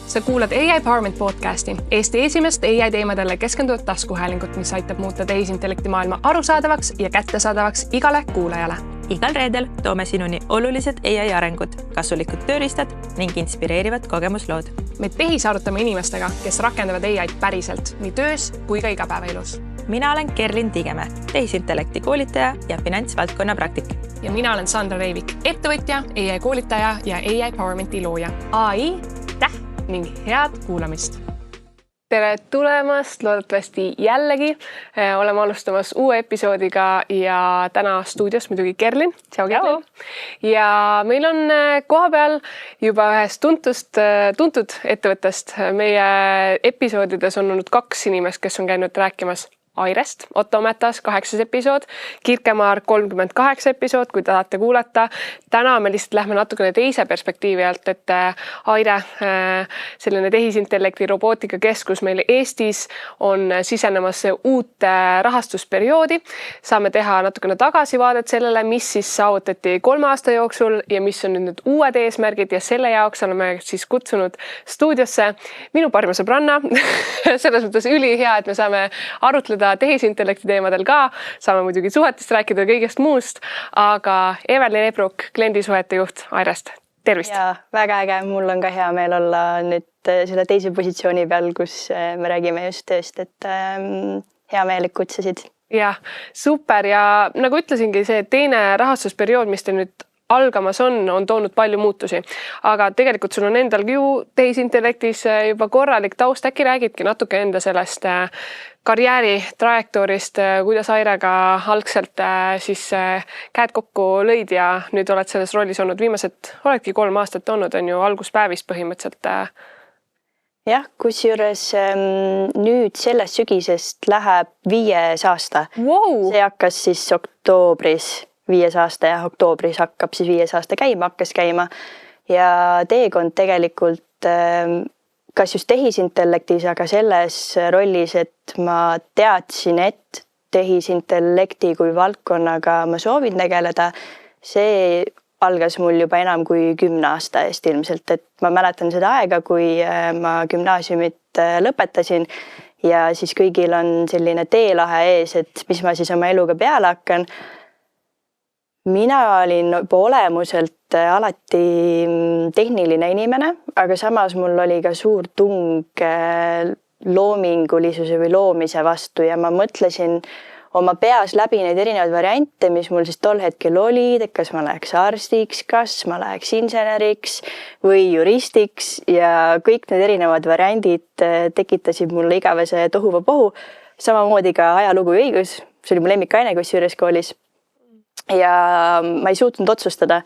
Sa kuulad AI Empowerment podcasti, Eesti esimest AI teemadele keskenduvat taskuhäälingut, mis aitab muuta tehisintellekti maailma arusaadavaks ja kättesaadavaks igale kuulajale. Igal reedel toome sinuni olulised AI arengud, kasulikud tööriistad ning inspireerivad kogemuslood. Me tehisarutame inimestega, kes rakendavad AI'd päriselt nii töös kui ka igapäevaelus. Mina olen Kerlin Tigemäe, tehisintellekti koolitaja ja finantsvaldkonna praktik. Ja mina olen Sandra Reivik, ettevõtja, AI koolitaja ja AI Empowermenti looja. AI, ning head kuulamist. Tere tulemast, loodetavasti jällegi. Oleme alustamas uue episoodiga ja täna stuudios muidugi Kerlin. Tšau, Kerlin. Ja meil on koha peal juba ühest tuntud ettevõttest. Meie episoodides on olnud 2 inimest, kes on käinud rääkimas Airest, Otto Mätas 8 episood, Kirkemaar 38 episood, kui tahate kuulata. Täna me lihtsalt lähme natukene teise perspektiivi alt, et Aire, selline tehisintellekti robootikakeskus meil Eestis on sisenemas uut rahastusperioodi. Saame teha natukene tagasivaadet sellele, mis siis saavutati 3 aasta jooksul ja mis on nüüd uued eesmärgid ja selle jaoks oleme siis kutsunud stuudiosse minu parima sõbranna. Selles mõttes ülihea, et me saame arutleda tehisintellekti teemadel ka, saame muidugi suhetest rääkida kõigest muust, aga Evelin Ebruk, kliendisuhete juht Airest. Tervist! Ja väga äge, mul on ka hea meel olla nüüd selle teise positsiooni peal, kus me räägime just tööst, et hea meel, et kutsusid. Ja, super ja nagu ütlesingi, see teine rahastusperiood, mis te nüüd algamas on toonud palju muutusi. Aga tegelikult sul on endalgi ju tehisintellektis juba korralik taust, äkki räägidki natuke enda sellest karjääri trajektoorist, kuidas Airega algselt siis käed kokku lõid ja nüüd oled selles rollis olnud oledki 3 aastat olnud, on ju alguspäevist põhimõtteliselt. Jah, kusjuures nüüd sellest sügisest läheb 5 aasta. Wow! See hakkas siis oktoobris 5 aasta ja oktoobris hakkab siis 5 aasta hakkas käima ja teekond tegelikult kas just tehisintellektis, aga selles rollis, et ma teadsin, et tehisintellekti kui valdkonnaga ma soovin tegeleda, see algas mul juba enam kui 10 aasta eest ilmselt, et ma mäletan seda aega, kui ma gümnaasiumit lõpetasin ja siis kõigil on selline teelahe ees, et mis ma siis oma eluga peale hakkan. Mina olin juba olemuselt alati tehniline inimene, aga samas mul oli ka suur tung loomingulisuse või loomise vastu ja ma mõtlesin oma peas läbi neid erinevaid variante, mis mul siis tol hetkel olid, et kas ma läheks arstiks, kas ma läheks inseneriks või juristiks ja kõik need erinevad variandid tekitasid mulle igavese tohuvapohu. Samamoodi ka ajalugu ja õigus, see oli mu lemmikaine kusjuures koolis. Ja ma ei suutnud otsustada,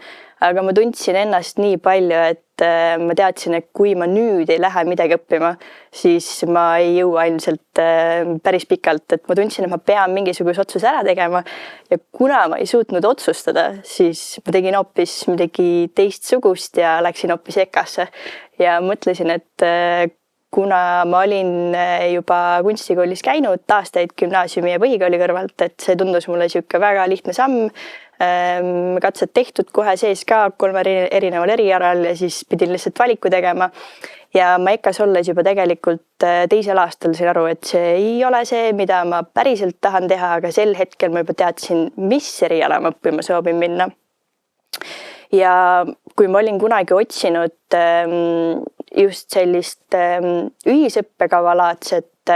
aga ma tundsin ennast nii palju, et ma teadsin, et kui ma nüüd ei lähe midagi õppima, siis ma ei jõua ilmselt päris pikalt, et ma tundsin, et ma pean mingisuguse otsuse ära tegema ja kuna ma ei suutnud otsustada, siis ma tegin hoopis midagi teistsugust ja läksin hoopis EKA-sse ja mõtlesin, et kuna ma olin juba kunstikoolis käinud aastaid gümnaasiumi ja põhikooli kõrvalt, et see tundus mulle siuke väga lihtne samm. Katsed tehtud kohe sees ka 3 erineval erialal ja siis pidin lihtsalt valiku tegema. Ja ma EKA-s olles juba tegelikult 2. aastal sain aru, et see ei ole see, mida ma päriselt tahan teha, aga sel hetkel ma juba teadsin, mis eriala ma õppima soovin minna. Ja kui ma olin kunagi otsinud just sellist ühisõppekava laadset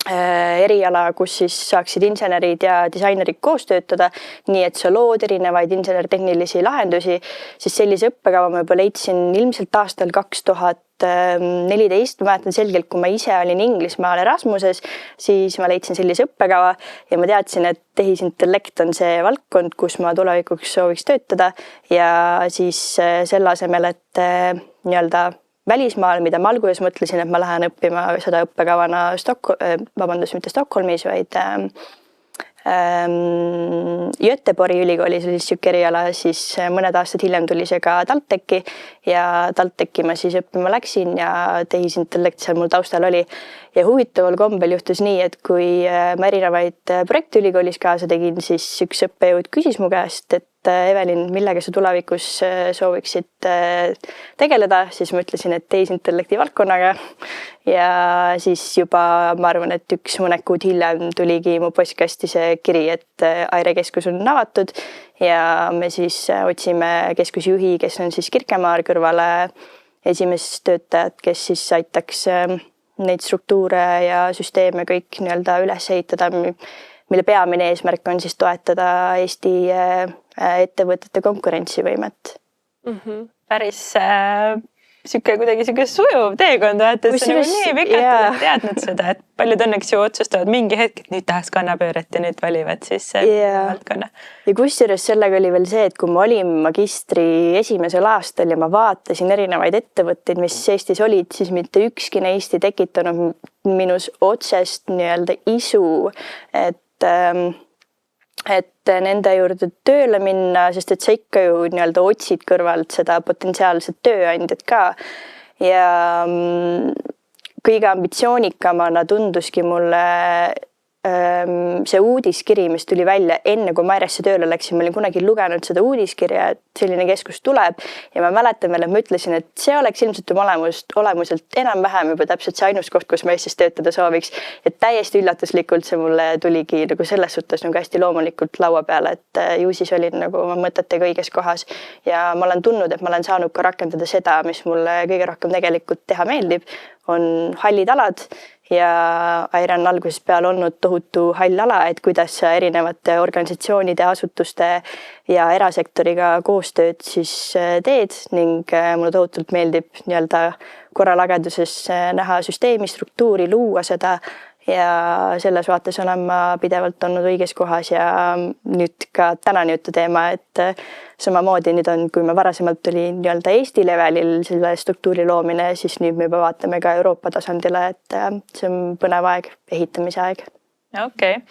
eriala, kus siis saaksid insenerid ja disainerid koos töötada, nii et sa lood erinevaid insenertehnilisi lahendusi, siis sellise õppekava ma juba leidsin ilmselt aastal 2014. Ma mäletan selgelt, kui ma ise olin Inglismaal Erasmuses, siis ma leidsin sellise õppekava ja ma teadsin, et tehisintellekt on see valdkond, kus ma tulevikuks sooviks töötada ja siis selle asemel, et nii-öelda välismaal, mida ma alguses mõtlesin, et ma lähen õppima seda õppekavana mitte Stockholmis, vaid Göteborgi ülikoolis oli siuke eriala, siis mõned aastad hiljem tuli see ka TalTechi ja TalTechi ma siis õppima läksin ja tehisintellekt seal mul taustal oli. Ja huvitaval kombel juhtus nii, et kui ma erinevaid projekte ülikoolis kaasa tegin, siis üks õppejõud küsis mu käest, et Evelin, millega sa tulevikus sooviksid tegeleda, siis ma ütlesin, et tehisintellekti valdkonnaga. Ja siis juba ma arvan, et mõned kuud hiljem tuligi mu postkasti see kiri, et Aire keskus on avatud ja me siis otsime keskusjuhi, kes on siis Kirkemaal kõrvale esimest töötajat, kes siis aitaks neid struktuure ja süsteeme kõik nii-öelda üles ehitada, mille peamine eesmärk on siis toetada Eesti ettevõtete konkurentsivõimet. Päris kuidagi sujuv teekond, et sa nagu nii pikalt oled teadnud seda, et paljud õnneks ju otsustavad mingi hetk, et nüüd tahaks kannapööret ja nüüd valivad siis valdkonna. Ja kusjuures sellega oli veel see, et kui ma olin magistri esimesel aastal ja ma vaatasin erinevaid ettevõtteid, mis Eestis olid, siis mitte ükski neist ei tekitanud minus otsest nii-öelda isu, et nende juurde tööle minna, sest et sa ikka ju nii-öelda otsid kõrvalt seda potentsiaalset tööandjat ka. Ja kõige ambitsioonikamana tunduski mulle see uudiskiri, mis tuli välja enne, kui ma Airesse tööle läksin. Ma olin kunagi lugenud seda uudiskirja, et selline keskus tuleb ja ma mäletan veel, et ma ütlesin, et see oleks ilmselt olemuselt enam-vähem juba täpselt see ainus koht, kus ma Eestis töötada sooviks. Et täiesti üllatuslikult see mulle tuligi nagu selles suhtes nagu hästi loomulikult laua peale, et ju siis olin nagu mõtetega õiges kohas ja ma olen tundnud, et ma olen saanud ka rakendada seda, mis mulle kõige rohkem tegelikult teha meeldib, on hallid alad. Ja Aire on algusest peale olnud tohutu hall ala, et kuidas sa erinevate organisatsioonide, asutuste ja erasektoriga koostööd siis teed ning mulle tohutult meeldib nii-öelda korralageduses näha süsteemi, struktuuri, luua seda ja selles vaates olen ma pidevalt olnud õiges kohas ja nüüd ka tänane jutu teema, et samamoodi nüüd on, kui me varasemalt oli nii-öelda Eesti levelil selle struktuuri loomine, siis nüüd me juba vaatame ka Euroopa tasandile, et see on põnev aeg, ehitamise aeg. Okei,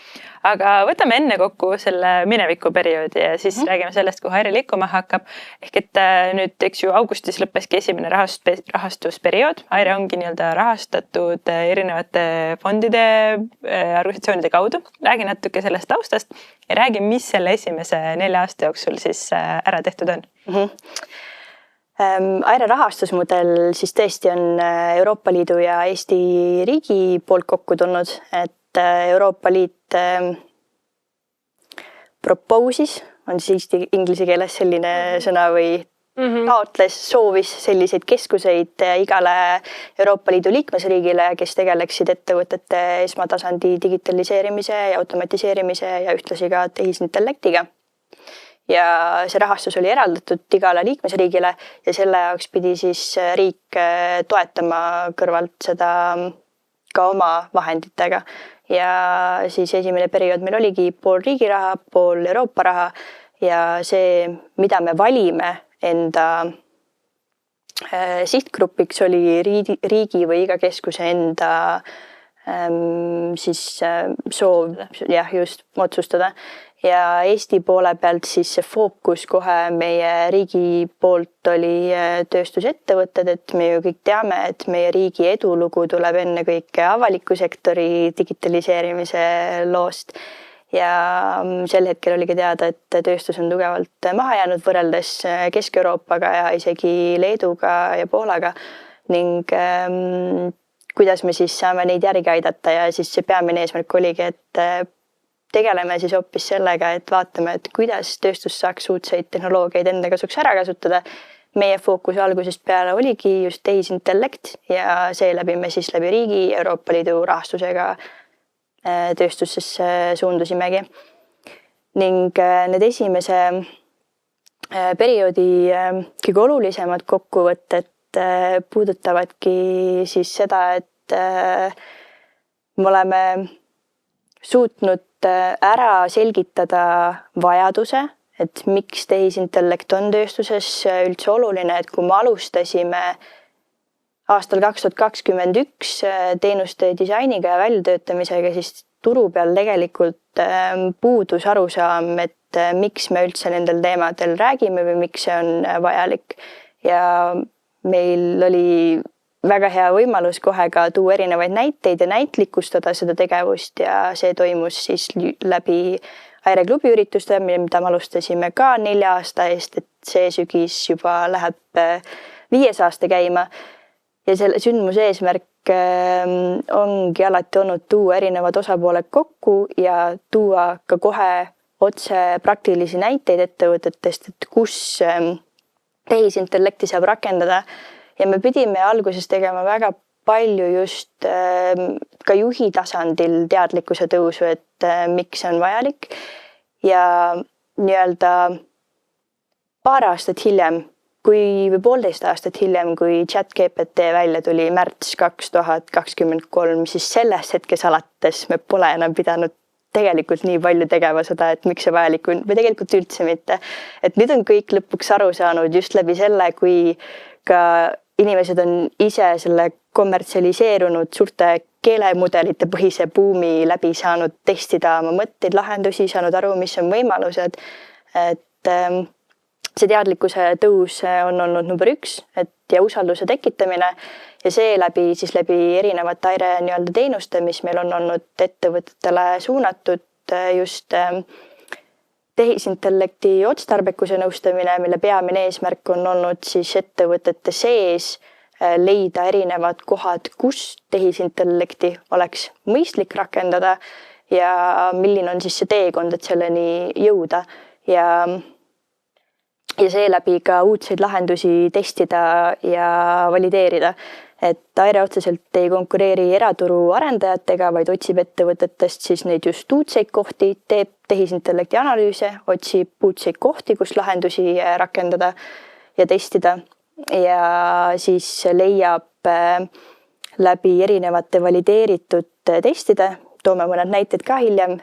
aga võtame enne kokku selle minevikuperioodi ja siis räägime sellest, kuhu Aire liikuma hakkab. Ehk et nüüd, eks ju, augustis lõppeski esimene rahastusperiood. Aire ongi nii-öelda rahastatud erinevate fondide, organisatsioonide kaudu. Räägi natuke sellest taustast ja räägi, mis selle esimese 4 aasta jooksul siis ära tehtud on. Aire rahastusmudel siis tõesti on Euroopa Liidu ja Eesti riigi poolt kokku tulnud, et Euroopa Liit propose'is, on siis inglise keeles selline sõna või taotles, soovis selliseid keskuseid igale Euroopa Liidu liikmesriigile, kes tegeleksid ettevõtete esmatasandi digitaliseerimise ja automatiseerimise ja ühtlasi ka tehisintellektiga. Ja see rahastus oli eraldatud igale liikmesriigile ja selle jaoks pidi siis riik toetama kõrvalt seda ka oma vahenditega. Ja siis esimene periood meil oligi pool riigi raha, pool Euroopa raha ja see, mida me valime enda sihtgrupiks oli riigi või iga keskuse enda siis soov just otsustada. Ja Eesti poole pealt siis see fookus kohe meie riigi poolt oli tööstusettevõtted, et me ju kõik teame, et meie riigi edulugu tuleb ennekõike avaliku sektori digitaliseerimise loost. Ja sel hetkel oligi teada, et tööstus on tugevalt maha jäänud võrreldes Kesk-Euroopaga ja isegi Leeduga ja Poolaga ning kuidas me siis saame neid järgi aidata ja siis see peamine eesmärk oligi, et tegeleme siis hoopis sellega, et vaatame, et kuidas tööstus saaks uudseid tehnoloogiaid enda kasuks ära kasutada. Meie fookus algusest peale oligi just tehisintellekt ja seeläbi me siis läbi riigi Euroopa Liidu rahastusega tööstusesse suundusimegi. Ning need esimese perioodi kõige olulisemad kokkuvõtted puudutavadki siis seda, et me oleme suutnud ära selgitada vajaduse, et miks tehisintellekt on tööstuses üldse oluline, et kui me alustasime aastal 2021 teenuste disainiga ja väljatöötamisega, siis turu peal tegelikult puudus arusaam, et miks me üldse nendel teemadel räägime või miks see on vajalik. Ja meil oli väga hea võimalus kohe ka tuua erinevaid näiteid ja näitlikustada seda tegevust ja see toimus siis läbi Aire klubi ürituste, mida me alustasime ka 4 aasta eest, et see sügis juba läheb 5. aasta käima. Ja selle sündmuse eesmärk ongi alati olnud tuua erinevad osapooled kokku ja tuua ka kohe otse praktilisi näiteid ettevõtetest, et kus tehisintellekti saab rakendada. Ja me pidime alguses tegema väga palju just ka juhi tasandil teadlikkuse tõusu, et miks see on vajalik. Ja nii-öelda paar aastat hiljem, või 1,5 aastat hiljem, kui ChatGPT välja tuli märts 2023, siis sellest hetkes alates me pole enam pidanud tegelikult nii palju tegema seda, et miks see vajalik on, või tegelikult üldse mitte. Et nüüd on kõik lõpuks aru saanud just läbi selle, kui ka inimesed on ise selle kommertsialiseerunud suurte keelemudelite põhise buumi läbi saanud testida oma mõtteid, lahendusi, saanud aru, mis on võimalused. Et see teadlikkuse tõus on olnud number 1 ja usalduse tekitamine ja see siis läbi erinevate Aire nii-öelda teenuste, mis meil on olnud ettevõtetele suunatud just tehisintellekti otstarbekuse nõustamine, mille peamine eesmärk on olnud siis ettevõtete sees leida erinevad kohad, kus tehisintellekti oleks mõistlik rakendada ja milline on siis see teekond, et selleni jõuda ja seeläbi ka uudseid lahendusi testida ja valideerida. Et Aire otseselt ei konkureeri eraturu arendajatega, vaid otsib ettevõtetest siis neid just uudseid kohti, teeb tehisintellekti analüüse, otsib uudseid kohti, kus lahendusi rakendada ja testida ja siis leiab läbi erinevate valideeritud testide, toome mõned näited ka hiljem,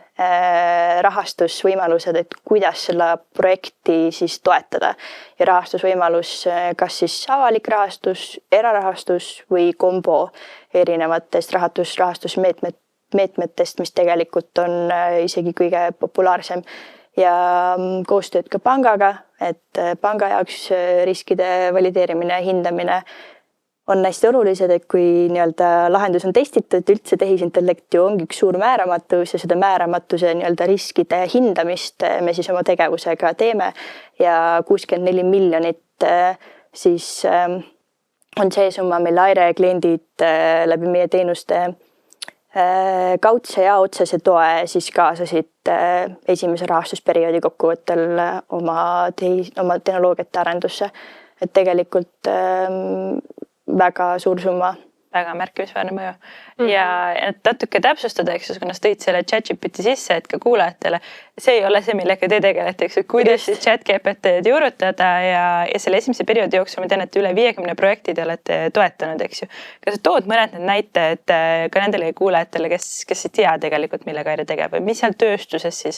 rahastusvõimalused, et kuidas selle projekti siis toetada. Ja rahastusvõimalus, kas siis avalik rahastus, erarahastus või kombo erinevatest rahastusmeetmetest, mis tegelikult on isegi kõige populaarsem. Ja koostööd ka pangaga, et panga jaoks riskide valideerimine ja hindamine on hästi olulised, et kui nii-öelda lahendus on testitud, üldse tehisintellekti ongi üks suur määramatus ja seda määramatuse nii-öelda riskide hindamist me siis oma tegevusega teeme ja 64 miljonit siis on see summa, mille Aire kliendid läbi meie teenuste kaudse ja otsese toe siis kaasasid esimese rahastusperioodi kokkuvõttel oma tehnoloogiate arendusse. Et tegelikult väga suur summa. Väga märkimisväärne mõju. Ja natuke täpsustada, eks, kuna sa tõid selle ChatGPT sisse, et ka kuulajatele, see ei ole see, millega te tegelete, eks, kuidas siis ChatGPT-d juurutada ja selle esimese perioodi jooksul ma tean, et üle 50 projekti te olete toetanud, eks ju. Kas sa tood mõned need näited ka nendele kuulajatele, kes ei tea tegelikult, millega Aire tegeb või mis seal tööstuses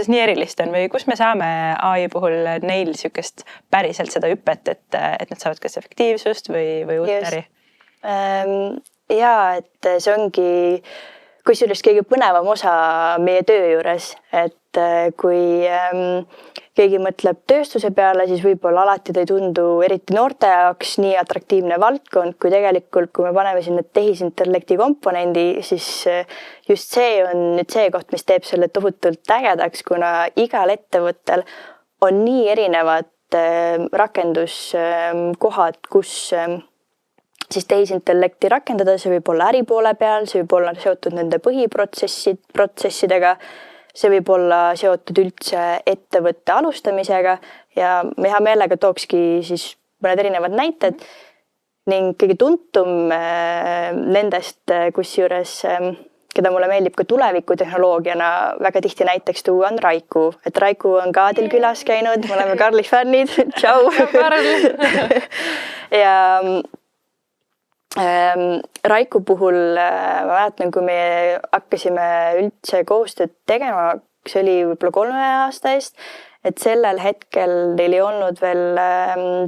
nii erilist on või kus me saame AI puhul neil sükest päriselt seda hüpet, et nad saavad kas efektiivsust või uut äri? Ja, et see ongi kusjuures kõige põnevam osa meie töö juures, et kui keegi mõtleb tööstuse peale, siis võib-olla alati ta ei tundu eriti noorte jaoks nii atraktiivne valdkond, kui tegelikult, kui me paneme sinna tehisintellekti komponendi, siis just see on nüüd see koht, mis teeb selle tohutult ägedaks, kuna igal ettevõttel on nii erinevad rakenduskohad, kus siis tehisintellekti rakendada, see võib olla äripoole peal, see võib olla seotud nende põhiprotsessidega, see võib olla seotud üldse ettevõtte alustamisega ja me hea meelega tookski siis mõned erinevad näited ning kõige tuntum nendest, kusjuures, keda mulle meeldib ka tulevikutehnoloogiana väga tihti näiteks tuua, on Raiku. Et Raiku on ka teil külas käinud, me oleme Karli fännid. Tšau! Ja Raiku puhul ma mäletan, kui me hakkasime üldse koostööd tegema, see oli võib-olla 3 aasta eest, et sellel hetkel neil ei olnud veel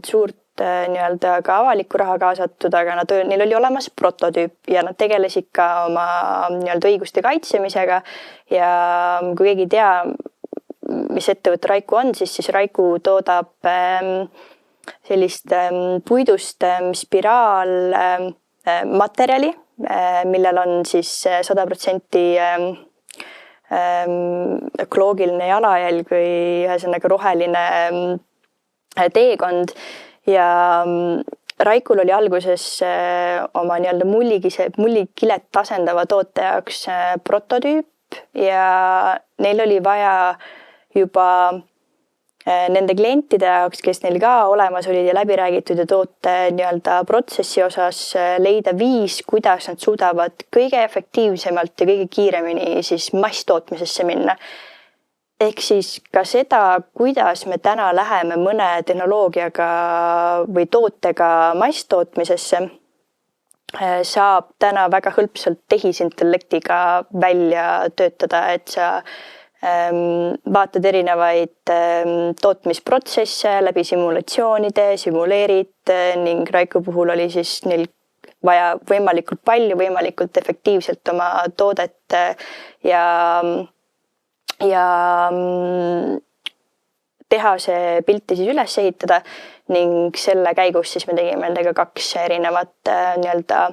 suurt nii-öelda ka avalikku raha kaasatud, aga neil oli olemas prototüüp ja nad tegelesid ka oma nii-öelda õiguste kaitsemisega ja kui keegi ei tea, mis ettevõte Raiku on, siis Raiku toodab sellist puidust spiraalmaterjali, millel on siis 100% ökoloogiline jalajälg või ühesõnaga roheline teekond ja Raikul oli alguses oma nii-öelda mullikilet asendava toote jaoks prototüüp ja neil oli vaja juba nende klientide jaoks, kes neil ka olemas olid ja läbi räägitud ja toote nii-öelda protsessi osas leida viis, kuidas nad suudavad kõige efektiivsemalt ja kõige kiiremini siis masstootmisesse minna. Ehk siis ka seda, kuidas me täna läheme mõne tehnoloogiaga või tootega masstootmisesse, saab täna väga hõlpsalt tehisintellektiga välja töötada, et sa vaatad erinevaid tootmisprotsesse läbi simulatsioonide, simuleerid ning Raiku puhul oli siis neil vaja võimalikult palju, võimalikult efektiivselt oma toodet ja teha see pilti siis üles ehitada ning selle käigus siis me tegime nendega 2 erinevat nii-öelda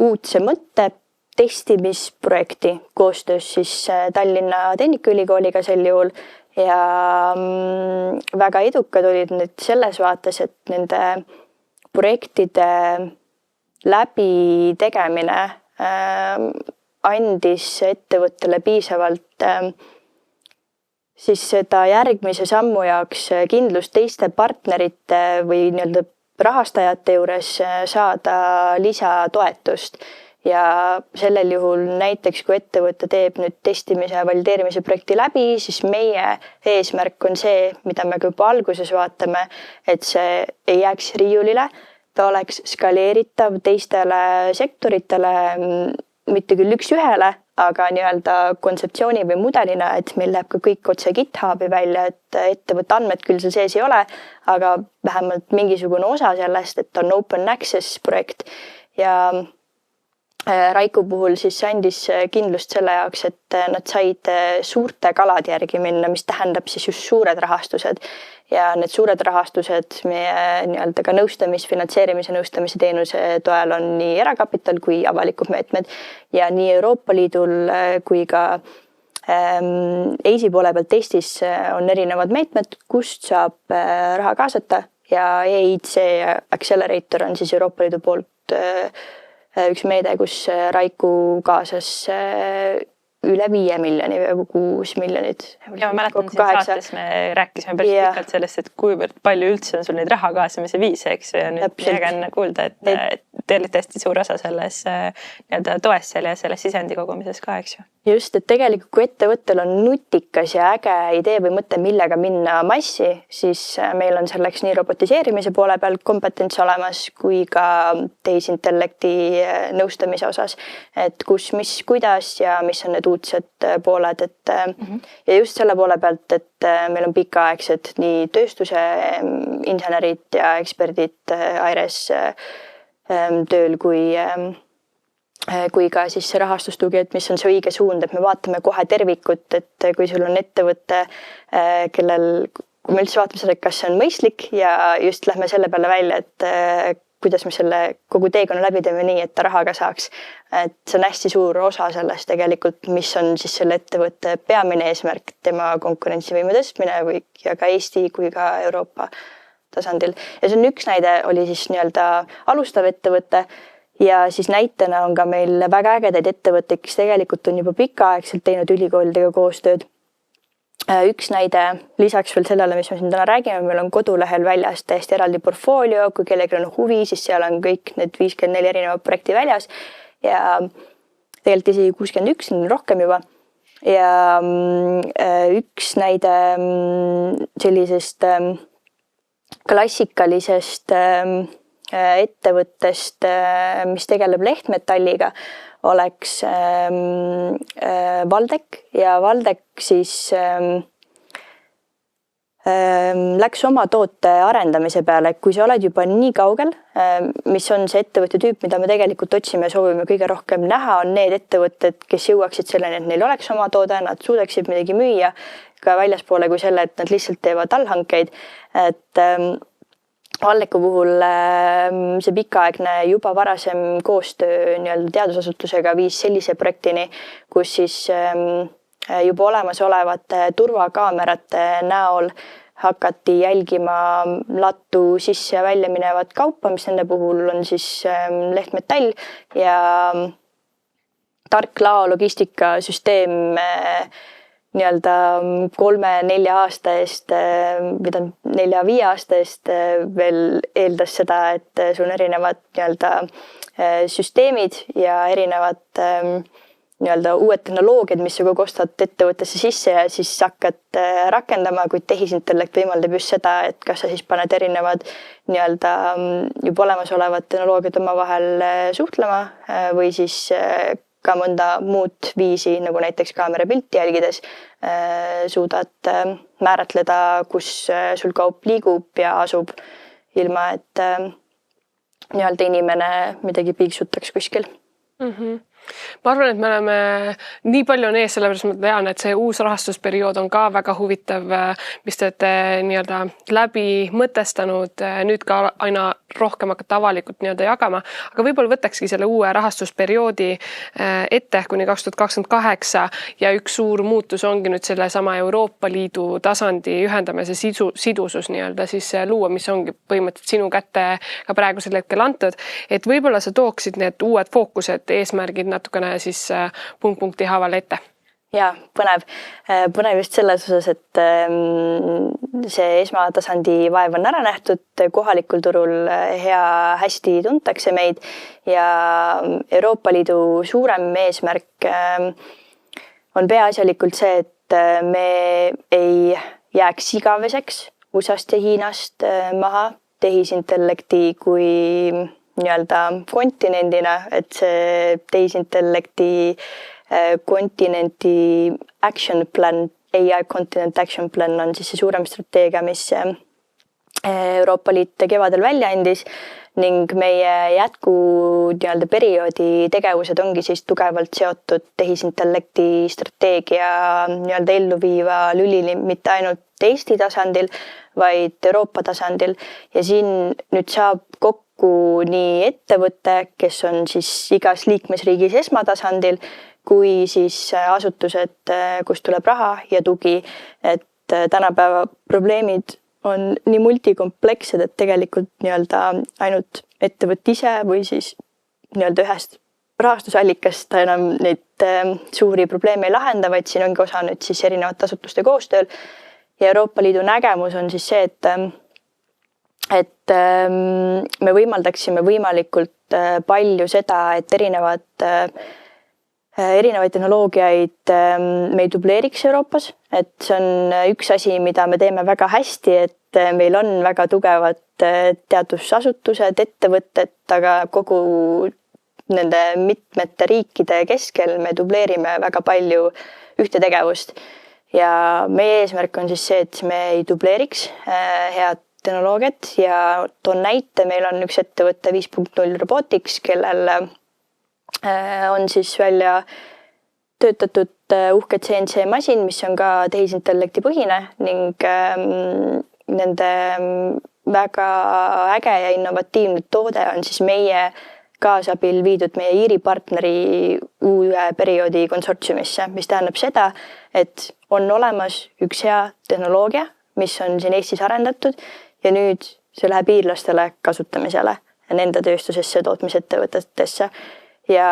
uudse mõtte testimisprojekti koostöös siis Tallinna Tehnikaülikooliga sel juhul ja väga edukad olid need selles vaates, et nende projektide läbitegemine andis ettevõttele piisavalt siis seda järgmise sammu jaoks kindlust teiste partnerite või nii-öelda rahastajate juures saada lisatoetust. Ja sellel juhul näiteks, kui ettevõte teeb nüüd testimise ja valideerimise projekti läbi, siis meie eesmärk on see, mida me ka juba alguses vaatame, et see ei jääks riiulile, ta oleks skaleeritav teistele sektoritele, mitte küll üks ühele, aga nii-öelda kontseptsiooni või mudelina, et meil läheb ka kõik otse GitHubi välja, et ettevõtte andmed küll seal sees ei ole, aga vähemalt mingisugune osa sellest, et on open access projekt ja Raiku puhul siis andis kindlust selle jaoks, et nad said suurte kalade järgi minna, mis tähendab siis just suured rahastused. Ja need suured rahastused meie nii-öelda ka finantseerimise teenuse toel on nii erakapital kui avalikud meetmed. Ja nii Euroopa Liidul kui ka EISi poole pealt Eestis on erinevad meetmed, kust saab raha kaasata ja EIC Accelerator on siis Euroopa Liidu poolt üks meede, kus Raiku kaasas üle 5 miljoni või 6 miljonit. Ja ma mäletan siin saates me rääkisime päris pikalt sellest, et kuivõrd palju üldse on sul neid raha kaasamise viise, eks ja nüüd mega on kuulda, et te olite hästi suur osa selles nii-öelda toes seal ja selles sisendi kogumises ka, eks ju. Just, et tegelikult kui ettevõttel on nutikas ja äge idee või mõte, millega minna massi, siis meil on selleks nii robotiseerimise poole peal kompetents olemas kui ka tehisintellekti nõustamise osas, et kus, mis, kuidas ja mis on need uudsed pooled, et ja just selle poole pealt, et meil on pikaaegsed nii tööstuse insenerid ja eksperdid AIRES tööl kui ka siis see rahastustugi, et mis on see õige suund, et me vaatame kohe tervikut, et kui sul on ettevõte, kellel, kui me üldse vaatame seda, kas see on mõistlik ja just lähme selle peale välja, et kuidas me selle kogu teekonna läbi teeme nii, et ta rahaga saaks. Et see on hästi suur osa sellest tegelikult, mis on siis selle ettevõtte peamine eesmärk, tema konkurentsivõime tõstmine või ja ka Eesti kui ka Euroopa tasandil. Ja see on üks näide, oli siis nii-öelda alustav ettevõte ja siis näitena on ka meil väga ägedaid ettevõtteid, kes tegelikult on juba pikaaegselt teinud ülikoolidega koostööd. Üks näide lisaks veel sellele, mis me siin täna räägime, meil on kodulehel väljas täiesti eraldi portfoolio, kui kellelgi on huvi, siis seal on kõik need 54 erinevat projekti väljas ja tegelikult isegi 61 on rohkem juba. Ja üks näide sellisest klassikalisest ettevõttest, mis tegeleb lehtmetalliga, oleks Valdek ja Valdek siis läks oma toote arendamise peale, kui sa oled juba nii kaugel, mis on see ettevõtte tüüp, mida me tegelikult otsime ja soovime kõige rohkem näha, on need ettevõtted, kes jõuaksid selleni, et neil oleks oma toode, nad suudaksid midagi müüa ka väljaspoole kui selle, et nad lihtsalt teevad allhankeid, et Valleku puhul see pikaaegne juba varasem koostöö nii-öelda teadusasutusega viis sellise projektini, kus siis juba olemasolevate turvakaamerate näol hakati jälgima lattu sisse ja välja minevat kaupa, mis nende puhul on siis lehtmetall ja tark laologistikasüsteem nii-öelda 3-4 aasta eest, mida 4-5 aasta eest veel eeldas seda, et sul on erinevad nii-öelda süsteemid ja erinevad nii-öelda uued tehnoloogiad, mis sa kogu ostad ettevõttesse sisse ja siis hakkad rakendama, kuid tehisintellekt võimaldab just seda, et kas sa siis paned erinevad nii-öelda juba olemasolevad tehnoloogiad omavahel suhtlema või siis ka mõnda muud viisi, nagu näiteks kaamera pilti jälgides, suudad määratleda, kus sul kaup liigub ja asub, ilma et nii-öelda inimene midagi piiksutaks kuskil. Ma arvan, et me oleme nii palju on ees, sellepärast ma tean, et see uus rahastusperiood on ka väga huvitav, mis te olete nii-öelda läbi mõtestanud, nüüd ka aina rohkem hakata avalikult nii-öelda jagama, aga võib-olla võtakski selle uue rahastusperioodi ette kuni 2028 ja üks suur muutus ongi nüüd selle sama Euroopa Liidu tasandi ühendamise sidusus nii-öelda siis luua, mis ongi põhimõtteliselt sinu kätte ka praegusel hetkel antud, et võib-olla sa tooksid need uued fookused, eesmärgid natukene siis punkti haaval ette. Ja, põnev. Põnev just selles osas, et see esmatasandi vaev on ära nähtud, kohalikul turul hästi tuntakse meid ja Euroopa Liidu suurem eesmärk on peaasjalikult see, et me ei jääks igaveseks USA-st ja Hiinast maha tehisintellekti kui nii-öelda kontinendina, et see tehisintellekti kontinenti action plan, AI Continent Action Plan on siis see suurem strateegia, mis Euroopa Liit kevadel välja andis ning meie jätku nii-öelda perioodi tegevused ongi siis tugevalt seotud tehisintellekti strateegia nii-öelda elluviiva lülini mitte ainult Eesti tasandil, vaid Euroopa tasandil ja siin nüüd saab kokku nii ettevõte, kes on siis igas liikmesriigis esmatasandil, kui siis asutused, kus tuleb raha ja tugi, et tänapäeva probleemid on nii multikomplekssed, et tegelikult nii-öelda ainult ettevõtte ise või siis nii-öelda ühest rahastusallikast enam neid suuri probleeme ei lahenda, vaid siin ongi osa nüüd siis erinevate asutuste koostööl. Ja Euroopa Liidu nägemus on siis see, et me võimaldaksime võimalikult palju seda, et erinevaid tehnoloogiaid me ei dubleeriks Euroopas, et see on üks asi, mida me teeme väga hästi, et meil on väga tugevad teadusasutused, ettevõtted, aga kogu nende mitmete riikide keskel me dubleerime väga palju ühte tegevust. Ja meie eesmärk on siis see, et me ei dubleeriks head tehnoloogiat ja toon näite, meil on üks ettevõte 5.0 Robotics, kellel on siis välja töötatud uhke CNC masin, mis on ka tehisintellekti põhine ning nende väga äge ja innovatiivne toode on siis meie kaasabil viidud meie Iiri partneri uue perioodi konsortsiumisse, mis tähendab seda, et on olemas üks hea tehnoloogia, mis on siin Eestis arendatud ja nüüd see läheb iirlastele kasutamisele nende tööstusesse, tootmisettevõtetesse ja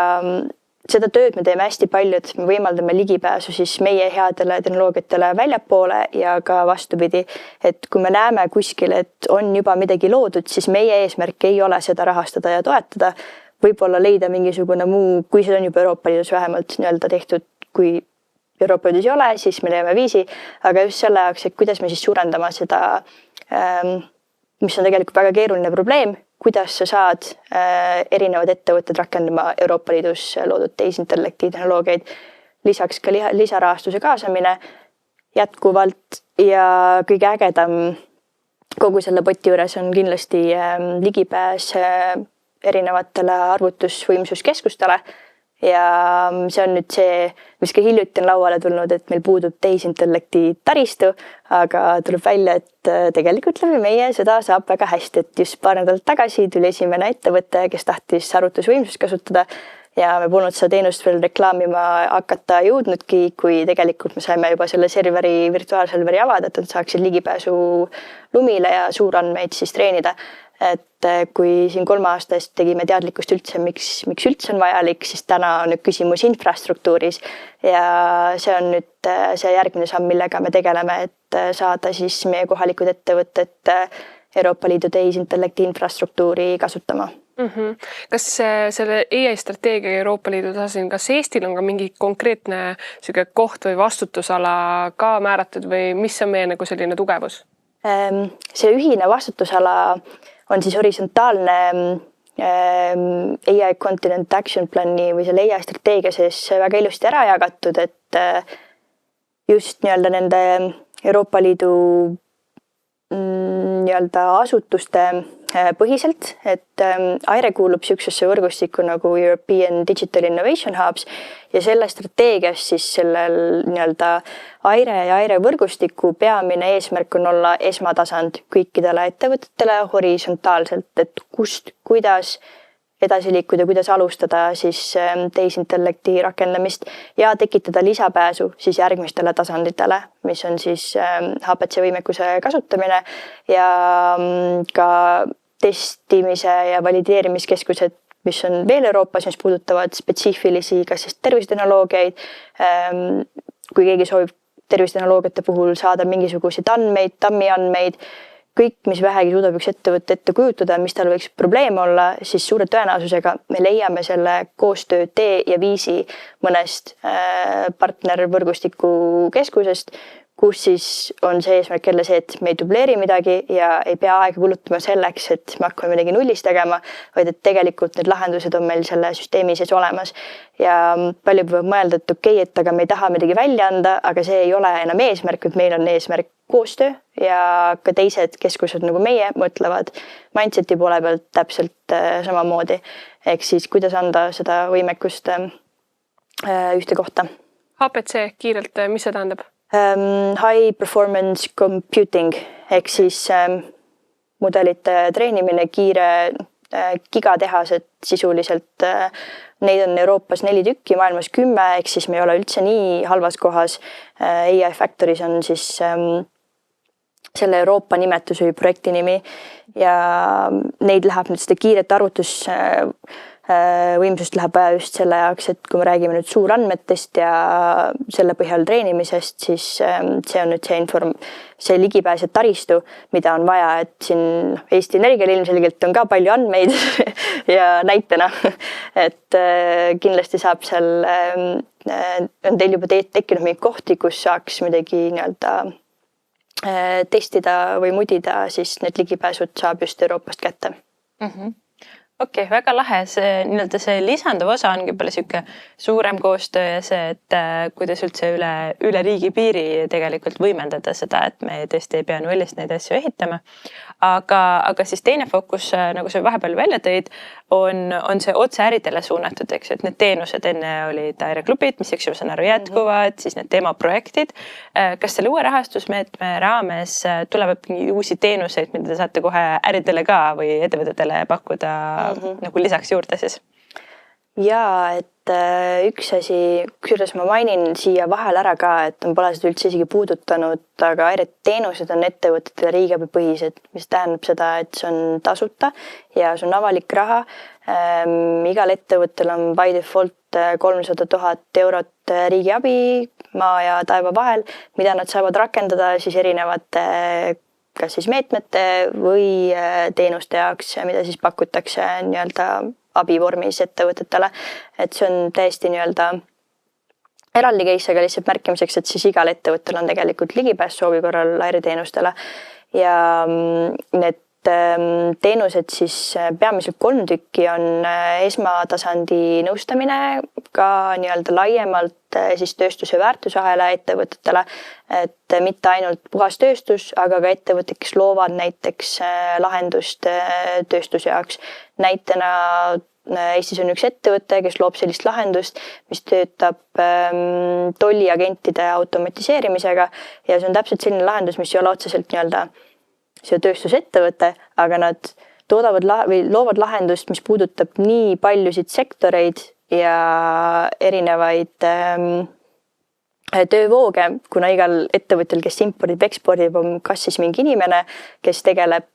seda tööd me teeme hästi palju, et me võimaldame ligipääsu siis meie headele tehnoloogiatele väljapoole ja ka vastupidi, et kui me näeme kuskil, et on juba midagi loodud, siis meie eesmärk ei ole seda rahastada ja toetada, võib-olla leida mingisugune muu, kui see on juba Euroopa Liidus vähemalt nii-öelda tehtud, kui Euroopa Liidus ei ole, siis me leiame viisi, aga just selle jaoks, et kuidas me siis suurendama seda, mis on tegelikult väga keeruline probleem, kuidas sa saad erinevad ettevõtted rakendama Euroopa Liidus loodud tehisintellekti tehnoloogiaid, lisaks ka lisarahastuse kaasamine jätkuvalt ja kõige ägedam kogu selle poti juures on kindlasti ligipääs erinevatele arvutusvõimsuskeskustele ja see on nüüd see, mis ka hiljuti on lauale tulnud, et meil puudub tehisintellekti taristu, aga tuleb välja, et tegelikult läbi meie seda saab väga hästi, et just paar nädalat tagasi tuli esimene ettevõte, kes tahtis arvutusvõimsust kasutada ja me polnud seda teenust veel reklaamima hakata jõudnudki, kui tegelikult me saime juba selle serveri, virtuaalserveri avada, et nad saaksid ligipääsu Lumile ja suurandmeid siis treenida. Et kui siin 3 aasta eest tegime teadlikkust üldse, miks üldse on vajalik, siis täna on nüüd küsimus infrastruktuuris ja see on nüüd see järgmine samm, millega me tegeleme, et saada siis meie kohalikud ettevõtted Euroopa Liidu tehisintellekti infrastruktuuri kasutama. Kas selle AI strateegia Euroopa Liidu tasandil, kas Eestil on ka mingi konkreetne koht või vastutusala ka määratud või mis on meie nagu selline tugevus? See ühine vastutusala on siis horisontaalne AI Continent Action Plani või selle AI strateegia sees väga ilusti ära jagatud, et just nii-öelda nende Euroopa Liidu nii-öelda asutuste põhiselt, et AIRE kuulub siuksesse võrgustikku nagu European Digital Innovation Hubs ja selle strateegias siis sellel nii-öelda AIRE ja AIRE võrgustiku peamine eesmärk on olla esmatasand kõikidele ettevõtetele horisontaalselt, et kuidas edasi liikuda, kuidas alustada siis tehisintellekti rakendamist ja tekitada lisapääsu siis järgmistele tasanditele, mis on siis HPC võimekuse kasutamine ja ka testimise ja valideerimiskeskused, mis on veel Euroopas, mis puudutavad spetsiifilisi kas siis tervisetehnoloogiaid. Kui keegi soovib tervisetehnoloogiate puhul saada mingisuguseid andmeid, tammi andmeid, kõik, mis vähegi suudab üks ettevõtte ette kujutada, mis tal võiks probleem olla, siis suure tõenäosusega me leiame selle koostöö tee ja viisi mõnest partnervõrgustiku keskusest, kus siis on see eesmärk jälle see, et me ei dubleeri midagi ja ei pea aega kulutama selleks, et me hakkame midagi nullist tegema, vaid et tegelikult need lahendused on meil selle süsteemi sees olemas. Ja palju võib mõelda, et okei, et aga me ei taha midagi välja anda, aga see ei ole enam eesmärk, et meil on eesmärk koostöö ja ka teised keskused nagu meie mõtlevad mindseti poole pealt täpselt samamoodi. Ehk siis kuidas anda seda võimekust ühte kohta. HPC kiirelt, mis see tähendab? High performance computing ehk siis mudelite treenimine, kiire gigatehased sisuliselt. Neid on Euroopas 4 tükki, maailmas 10, ehk siis me ei ole üldse nii halvas kohas. AI Factories on siis selle Euroopa nimetus või projekti nimi ja neid läheb nüüd seda kiiret arvutusvõimsust läheb vaja just selle jaoks, et kui me räägime nüüd suurandmetest ja selle põhjal treenimisest, siis see on nüüd see ligipääs ja taristu, mida on vaja, et siin Eesti Energial ilmselgelt on ka palju andmeid ja näitena, et kindlasti saab seal, on teil juba tekkinud mingeid kohti, kus saaks midagi nii-öelda testida või mudida, siis need ligipääsud saab just Euroopast kätte. Okei, väga lahe. See lisanduv osa ongi palju siuke suurem koostöö ja see, et kuidas üldse üle riigi piiri tegelikult võimendada seda, et me tõesti ei pea nullist neid asju ehitama. Aga siis teine fookus, nagu sa vahepeal välja tõid, on see otse äridele suunatud, eks, et need teenused enne olid AIRE klubid, mis eks ju saan aru jätkuvad, siis need demoprojektid. Kas selle uue rahastusmeetme raames tuleb uusi teenuseid, mida te saate kohe äridele ka või ettevõtetele pakkuda nagu lisaks juurde siis? Jaa, et üks asi, kusjuures ma mainin siia vahel ära ka, et on pole seda üldse isegi puudutanud, aga AIRE teenused on ettevõtetele riigiabipõhised, mis tähendab seda, et see on tasuta ja see on avalik raha. Igal ettevõttel on by default 300 000 eurot riigiabi maa ja taeva vahel, mida nad saavad rakendada siis erinevate kas siis meetmete või teenuste jaoks, mida siis pakutakse nii-öelda abivormis ettevõtetele. Et see on täiesti nii-öelda eraldi case, aga lihtsalt märkimiseks, et siis igal ettevõttel on tegelikult ligipääs soovi korral AIRE teenustele. Ja need teenused siis peamiselt 3 tükki on esmatasandi nõustamine ka nii-öelda laiemalt siis tööstuse väärtusahela ettevõtetele, et mitte ainult puhas tööstus, aga ka ettevõtted, kes loovad näiteks lahendust tööstuse jaoks. Näitena Eestis on üks ettevõte, kes loob sellist lahendust, mis töötab tolliagentide automatiseerimisega ja see on täpselt selline lahendus, mis ei ole otseselt nii-öelda see tööstusettevõte, aga nad toodavad või loovad lahendust, mis puudutab nii paljusid sektoreid ja erinevaid töövooge, kuna igal ettevõttel, kes impordib, ekspordib, on kas siis mingi inimene, kes tegeleb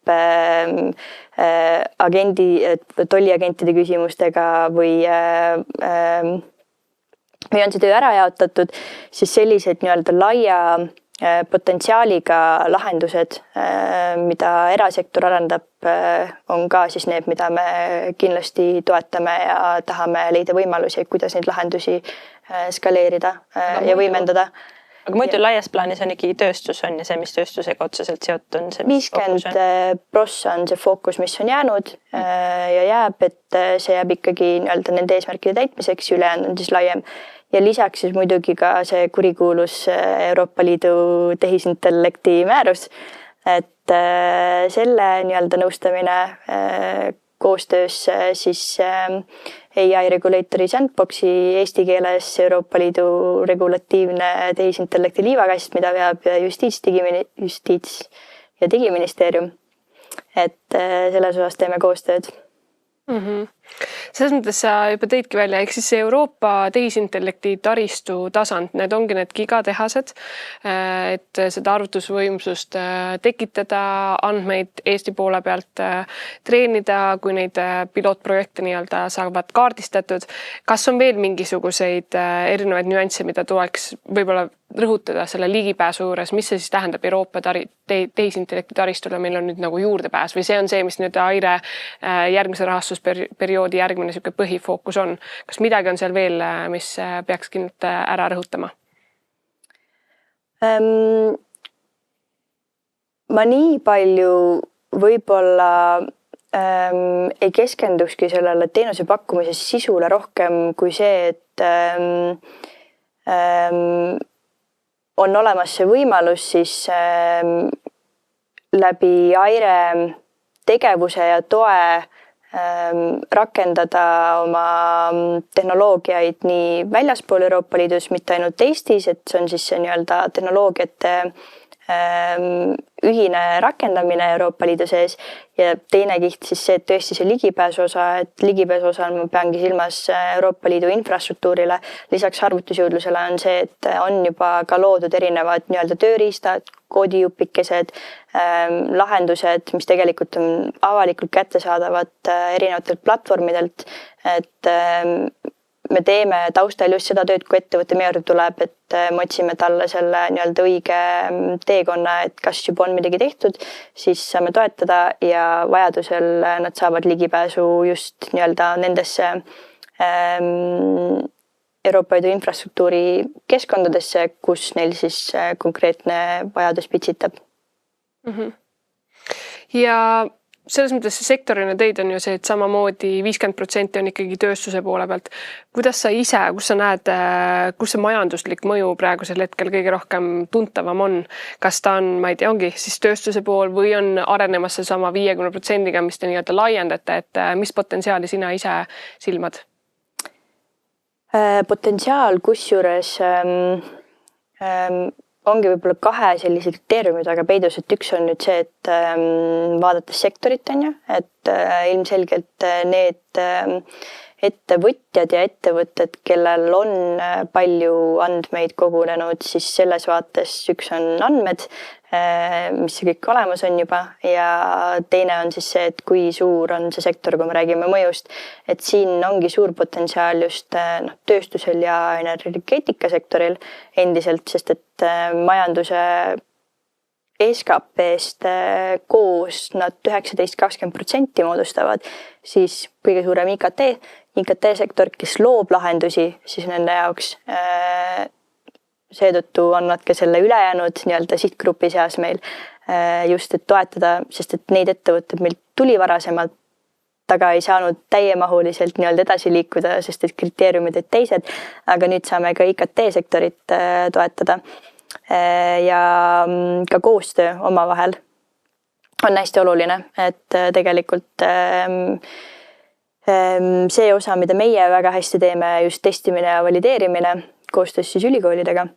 tolliagentide küsimustega või on see töö ära jaotatud, siis sellised nii-öelda laia potentsiaaliga lahendused, mida erasektor arendab, on ka siis need, mida me kindlasti toetame ja tahame leida võimalusi, kuidas neid lahendusi skaleerida ja võimendada. Aga muidu laias plaanis on ikkagi tööstus on ja see, mis tööstusega otseselt seotud on? 50% on see fookus, mis on jäänud ja jääb, et see jääb ikkagi nii-öelda nende eesmärkide täitmiseks, ülejäänud on siis laiem. Ja lisaks siis muidugi ka see kurikuulus Euroopa Liidu tehisintellekti määrus, et selle nii-öelda nõustamine koostöös siis AI Regulatory Sandboxi eesti keeles Euroopa Liidu regulatiivne tehisintellekti liivakast, mida veab Justiits- ja Digiministeerium. Et selles osas teeme koostööd. Selles mõttes sa juba teidki välja, ehk siis Euroopa tehisintellekti taristu tasand, need ongi need gigatehased, et seda arvutusvõimsust tekitada, andmeid Eesti poole pealt treenida, kui neid pilootprojekte nii-öelda saavad kaardistatud. Kas on veel mingisuguseid erinevaid nüansse, mida tuleks võib-olla rõhutada selle ligipääsu juures, mis see siis tähendab Euroopa tehisintellekti taristule, meil on nüüd nagu juurdepääs või see on see, mis nüüd AIRE järgmise rahastusperioodi järgmine siuke põhifookus on. Kas midagi on seal veel, mis peaks kindlalt ära rõhutama? Ma nii palju võib-olla ei keskendukski sellele teenuse pakkumise sisule rohkem kui see, et on olemas see võimalus siis läbi AIRE tegevuse ja toe rakendada oma tehnoloogiaid nii väljaspool Euroopa Liidus, mitte ainult Eestis, et see on siis see nii-öelda tehnoloogiate ühine rakendamine Euroopa Liidu sees ja teine kiht siis see, et tõesti see ligipääsu osa, et ligipääsu osa ma peangi silmas Euroopa Liidu infrastruktuurile. Lisaks arvutusjõudlusele on see, et on juba ka loodud erinevad nii-öelda tööriistad, koodijupikesed, lahendused, mis tegelikult on avalikult kättesaadavad erinevatelt platvormidelt, et me teeme taustal just seda tööd, kui ettevõtte meie juurde tuleb, et me otsime talle selle nii-öelda õige teekonna, et kas juba on midagi tehtud, siis saame toetada ja vajadusel nad saavad ligipääsu just nii-öelda nendesse Euroopa Liidu infrastruktuuri keskkondadesse, kus neil siis konkreetne vajadus pitsitab. Ja selles mõttes sektorina teid on ju see, et samamoodi 50% on ikkagi tööstuse poole pealt. Kuidas sa ise, kus sa näed, kus see majanduslik mõju praegusel hetkel kõige rohkem tuntavam on? Kas ta on, ma ei tea, ongi siis tööstuse pool või on arenemas see sama 50%-ga, mis te nii-öelda laiendate, et mis potentsiaali sina ise silmad? Potentsiaal kusjuures ongi võib-olla kahe sellise kriteeriumi taga peidus, et üks on nüüd see, et vaadates sektorit on ju, et ilmselgelt need ettevõtjad ja ettevõtted, kellel on palju andmeid kogunenud, siis selles vaates üks on andmed, mis see kõik olemas on juba ja teine on siis see, et kui suur on see sektor, kui me räägime mõjust, et siin ongi suur potentsiaal just tööstusel ja energeetikasektoril endiselt, sest et majanduse SKP-st koos nad 19-20% moodustavad, siis kõige suurem IKT-sektor, kes loob lahendusi, siis nende jaoks seetõttu on nad ka selle ülejäänud nii-öelda sihtgrupi seas meil just, et toetada, sest et neid ettevõtted meil tuli varasemalt, aga ei saanud täiemahuliselt nii-öelda edasi liikuda, sest et kriteeriumid olid teised, aga nüüd saame ka IKT-sektorit toetada. Ja ka koostöö omavahel on hästi oluline, et tegelikult see osa, mida meie väga hästi teeme, just testimine ja valideerimine koostöös siis ülikoolidega,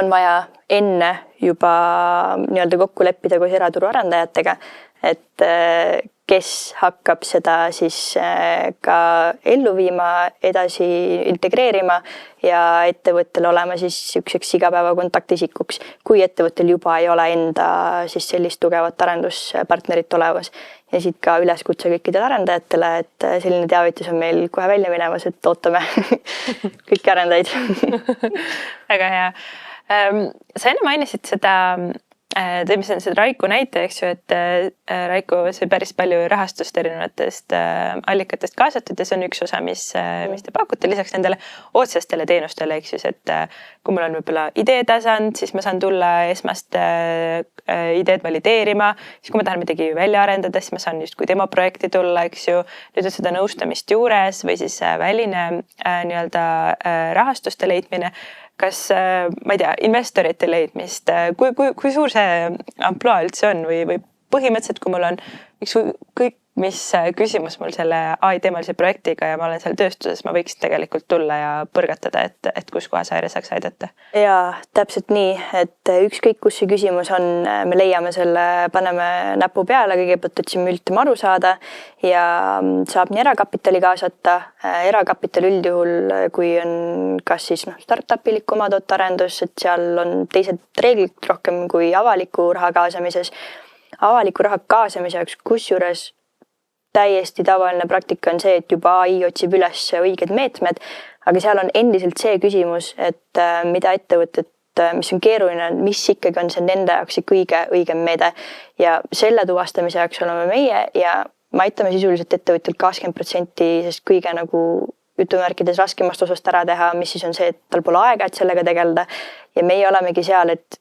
on vaja enne juba nii-öelda kokku leppida koos eraturu arendajatega, et kes hakkab seda siis ka ellu viima, edasi integreerima ja ettevõttel olema siis üks igapäeva kontaktisikuks, kui ettevõttel juba ei ole enda siis sellist tugevat arenduspartnerit olemas. Ja siit ka üleskutse kõikidele arendajatele, et selline teavitus on meil kohe välja minemas, et ootame kõiki arendajaid. Väga hea. Sa enne mainisid seda, tõimisen seda Raiku näite, eks ju, et Raiku sai päris palju rahastust erinevatest allikatest kaasatud ja see on üks osa, mis te pakute lisaks nendele otsestele teenustele, eks ju, et kui mul on võib-olla ideetasand, siis ma saan tulla esmast ideed valideerima, siis kui ma tahan midagi välja arendada, siis ma saan just kui demoprojekti tulla, eks ju, nüüd on seda nõustamist juures või siis väline nii-öelda rahastuste leidmine. Kas, ma ei tea, investorite leidmist, kui suur see amploa üldse on või põhimõtteliselt, kui mul on kõik, mis küsimus mul selle AI teemalise projektiga ja ma olen seal tööstuses, ma võiks tegelikult tulla ja põrgatada, et kus kohas Aire saaks aidata? Jaa, täpselt nii, et ükskõik kus see küsimus on, me leiame selle, paneme näpu peale, kõigepealt otsime üldse aru saada ja saab nii erakapitali kaasata. Erakapital üldjuhul, kui on kas siis startup-ilik omatootearendus, et seal on teised reeglid rohkem kui avaliku raha kaasamises. Avaliku raha kaasamise jaoks kusjuures täiesti tavaline praktika on see, et juba AI otsib üles õiged meetmed, aga seal on endiselt see küsimus, et mida ettevõtted, mis on keeruline, mis ikkagi on see nende jaoks kõige õigem meede ja selle tuvastamise jaoks oleme meie ja me aitame sisuliselt ettevõtjalt 20% sest kõige nagu jutumärkides raskemast osast ära teha, mis siis on see, et tal pole aega, et sellega tegeleda ja meie olemegi seal, et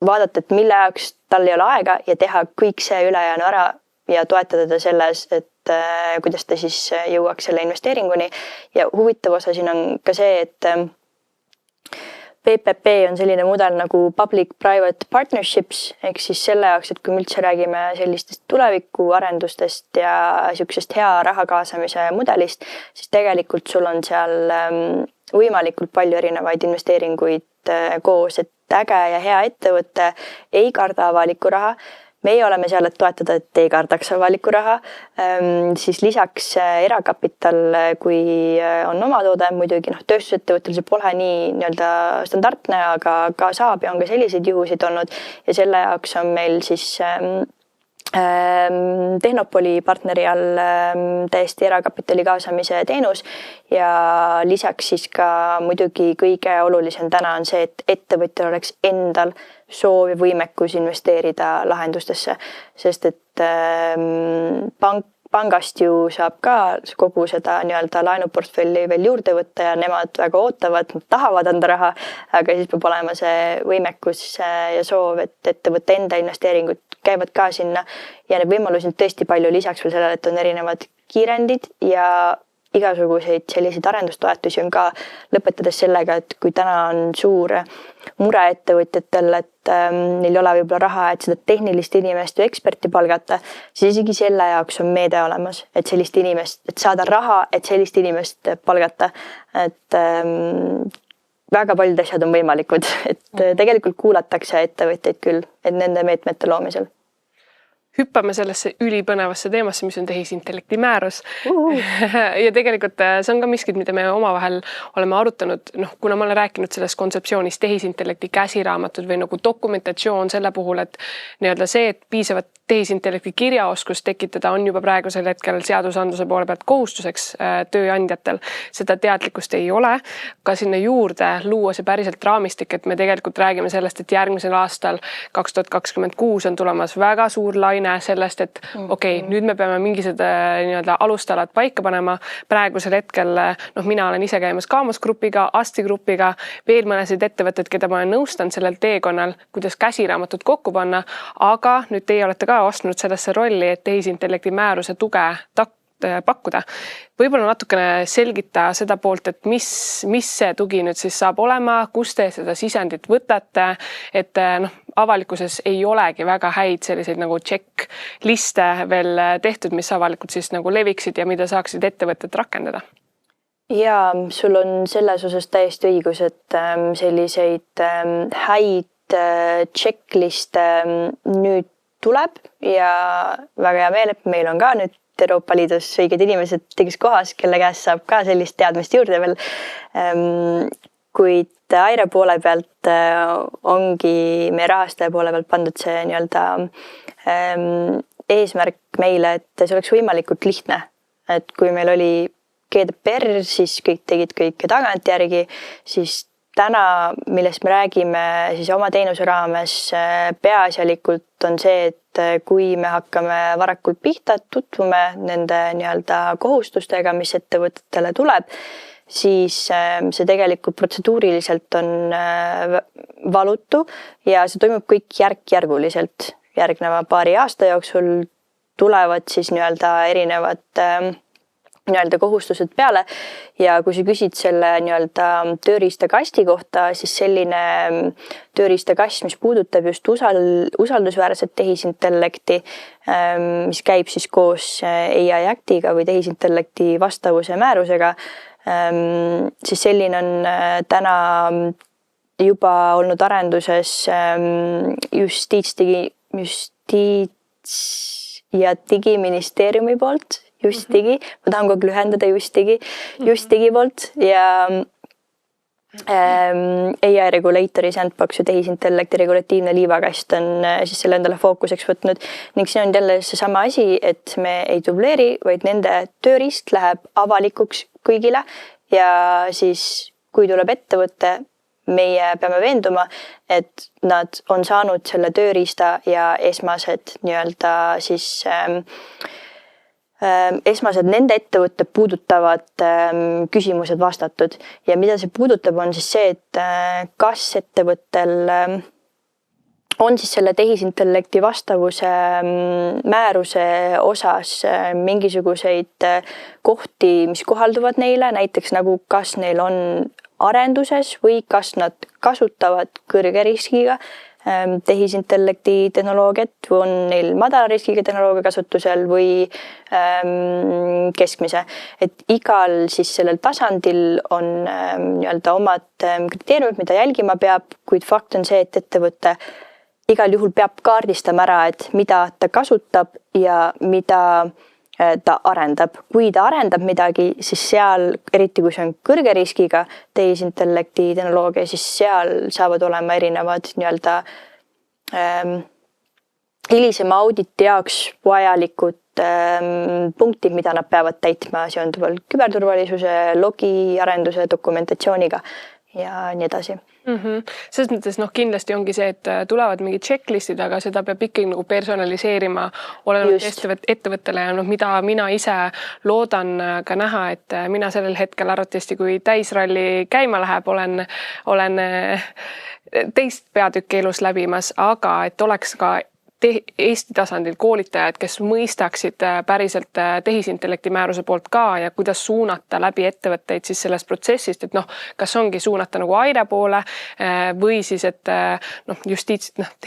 vaadata, et mille jaoks tal ei ole aega ja teha kõik see ülejäänu ära ja toetada ta selles, et kuidas ta siis jõuaks selle investeeringuni. Ja huvitav osa siin on ka see, et PPP on selline mudel nagu Public-Private Partnerships, ehk siis selle jaoks, et kui me üldse räägime sellistest tulevikuarendustest ja niisugusest hea raha kaasamise mudelist, siis tegelikult sul on seal võimalikult palju erinevaid investeeringuid koos, et äge ja hea ettevõte ei karda avalikku raha. Meie oleme seal, et toetada, et ei kardaks avalikku raha. Siis lisaks erakapital, kui on oma toode, muidugi tööstusettevõttel see pole nii nii-öelda standardne, aga ka saab ja on ka selliseid juhusid olnud ja selle jaoks on meil siis Tehnopoli partneri all täiesti erakapitali kaasamise teenus ja lisaks siis ka muidugi kõige olulisem täna on see, et ettevõtjal oleks endal soov ja võimekus investeerida lahendustesse, sest et pangast ju saab ka kogu seda nii-öelda laenuportfelli veel juurde võtta ja nemad väga ootavad, nad tahavad anda raha, aga siis peab olema see võimekus ja soov, et ettevõtte enda investeeringud käivad ka sinna ja need võimalusi on tõesti palju lisaks veel sellele, et on erinevad kiirendid ja igasuguseid selliseid arendustoetusi on ka, lõpetades sellega, et kui täna on suur mure ettevõtjatel, et neil ei ole võib-olla raha, et seda tehnilist inimest või eksperti palgata, siis isegi selle jaoks on meede olemas, et sellist inimest, et saada raha, et sellist inimest palgata. Et väga paljud asjad on võimalikud, et tegelikult kuulatakse ettevõtjaid küll, et nende meetmete loomisel. Hüppame sellesse ülipõnevasse teemasse, mis on tehisintellekti määrus. Ja tegelikult see on ka miskid, mida me omavahel oleme arutanud, kuna ma olen rääkinud sellest kontseptsioonist tehisintellekti käsiraamatud või nagu dokumentatsioon selle puhul, et nii-öelda see, et piisavat tehisintellekti kirjaoskust tekitada on juba praegusel hetkel seadusandluse poole pealt kohustuseks tööandjatel. Seda teadlikkust ei ole. Ka sinna juurde luua see päriselt raamistik, et me tegelikult räägime sellest, et järgmisel aastal 2026 on tulemas väga suur laine sellest, et nüüd me peame mingisugused nii-öelda alustalad paika panema. Praegusel hetkel, mina olen ise käimas Kaamusgrupiga, Astigrupiga, veel mõnesid ettevõtted, keda ma olen nõustanud sellel teekonnal, kuidas käsiraamatut kokku panna, aga nüüd teie olete ka ostnud sellesse rolli, et tehisintellekti määruse tuge pakkuda. Võib-olla natukene selgita seda poolt, et mis see tugi nüüd siis saab olema, kus te seda sisendit võtate, et avalikkuses ei olegi väga häid selliseid nagu checkliste veel tehtud, mis avalikult siis nagu leviksid ja mida saaksid ettevõtted rakendada. Ja sul on selles osas täiesti õigus, et selliseid häid checkliste nüüd tuleb ja väga hea meel, et meil on ka nüüd Euroopa Liidus õiged inimesed õiges kohas, kelle käest saab ka sellist teadmist juurde veel. Kuid Aire poole pealt ongi meie rahastaja poole pealt pandud see nii-öelda eesmärk meile, et see oleks võimalikult lihtne. Et kui meil oli GDPR, siis kõik tegid kõike tagantjärgi, siis täna, millest me räägime siis oma teenuse raames, peaasjalikult on see, et kui me hakkame varakult pihta, tutvume nende nii-öelda kohustustega, mis ettevõtetele tuleb, siis see tegelikult protseduuriliselt on valutu ja see toimub kõik järk-järguliselt. Järgneva paari aasta jooksul tulevad siis nii-öelda erinevad nii-öelda kohustused peale ja kui sa küsid selle nii-öelda tööriistakasti kohta, siis selline tööriistakast, mis puudutab just usaldusväärset tehisintellekti, mis käib siis koos AI Actiga või tehisintellekti vastavuse määrusega, siis selline on täna juba olnud arenduses Justiits- ja Digiministeeriumi poolt, Justdigi, ma tahan kogu lühendada Justdigi poolt ja AI Regulatori Sandbox ja tehisintellekti regulatiivne liivakast on siis selle endale fookuseks võtnud ning siin on jälle seesama asi, et me ei dubleeri, vaid nende tööriist läheb avalikuks kõigile ja siis kui tuleb ettevõte, meie peame veenduma, et nad on saanud selle tööriista ja esmased nii-öelda siis esmased nende ettevõtte puudutavad küsimused vastatud ja mida see puudutab, on siis see, et kas ettevõttel on siis selle tehisintellekti vastavuse määruse osas mingisuguseid kohti, mis kohalduvad neile, näiteks nagu kas neil on arenduses või kas nad kasutavad kõrge riskiga tehisintellekti tehnoloogiat või on neil madala riskiga tehnoloogia kasutusel või keskmise. Et igal siis sellel tasandil on nii-öelda omad kriteeriumid, mida jälgima peab, kuid fakt on see, et ettevõte igal juhul peab kaardistama ära, et mida ta kasutab ja mida ta arendab. Kui ta arendab midagi, siis seal, eriti kui see on kõrge riskiga tehisintellekti tehnoloogia, siis seal saavad olema erinevad nii-öelda hilisema auditi jaoks vajalikud punktid, mida nad peavad täitma seonduvalt küberturvalisuse, logiarenduse, dokumentatsiooniga ja nii edasi. Selles mõttes kindlasti ongi see, et tulevad mingid checklistid, aga seda peab ikkagi nagu personaliseerima olenevalt ettevõttele ja mida mina ise loodan ka näha, et mina sellel hetkel arvatavasti, kui täisralli käima läheb, olen teist peatükki elus läbimas, aga et oleks ka Eesti tasandil koolitajad, kes mõistaksid päriselt tehisintellekti määruse poolt ka ja kuidas suunata läbi ettevõtteid siis sellest protsessist, et kas ongi suunata nagu Aire poole või siis, et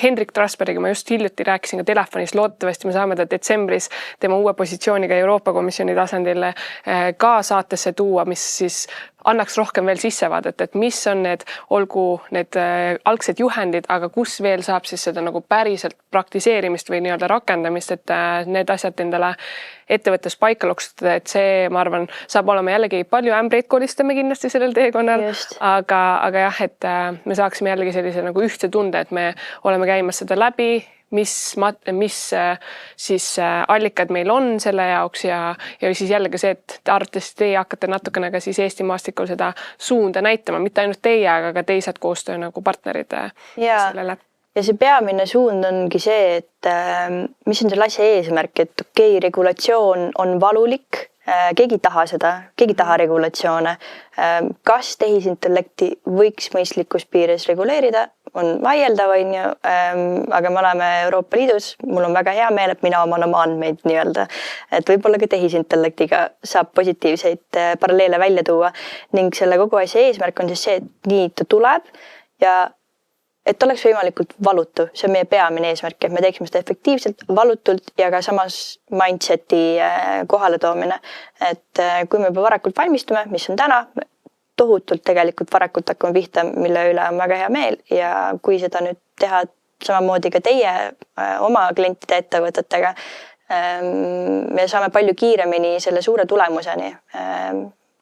Hendrik Trasbergiga ma just hiljuti rääkisin ka telefonis, loodetavasti me saame ta detsembris tema uue positsiooniga Euroopa Komisjoni tasandil ka saatesse tuua, mis siis annaks rohkem veel sissevaadet, et mis on olgu need algsed juhendid, aga kus veel saab siis seda nagu päriselt praktiseerimist või nii-öelda rakendamist, et need asjad endale ettevõttes paika loksutada, et see, ma arvan, saab olema jällegi palju ämbreid kolistame kindlasti sellel teekonnal, aga jah, et me saaksime jällegi sellise nagu ühtse tunde, et me oleme käimas seda läbi, mis siis allikad meil on selle jaoks ja siis jällegi see, et arvatavasti teie hakkate natukene ka siis Eesti maastikul seda suunda näitama, mitte ainult teie, aga ka teised koostöö nagu partnerid sellele. Ja see peamine suund ongi see, et mis on selle asja eesmärk, et okei, regulatsioon on valulik, keegi ei taha seda, keegi ei taha regulatsioone. Kas tehisintellekti võiks mõistlikus piires reguleerida, on vaieldav, aga me oleme Euroopa Liidus, mul on väga hea meel, et mina oman oma andmeid nii-öelda, et võib-olla ka tehisintellektiga saab positiivseid paralleele välja tuua ning selle kogu asja eesmärk on siis see, et nii ta tuleb ja et oleks võimalikult valutu, see on meie peamine eesmärk, et me teeksime seda efektiivselt, valutult ja ka samas mindseti kohale toomine. Et kui me juba varakult valmistume, mis on täna, tohutult tegelikult varakult hakkame pihta, mille üle on väga hea meel ja kui seda nüüd teha samamoodi ka teie oma klientide ettevõtetega. Me saame palju kiiremini selle suure tulemuseni.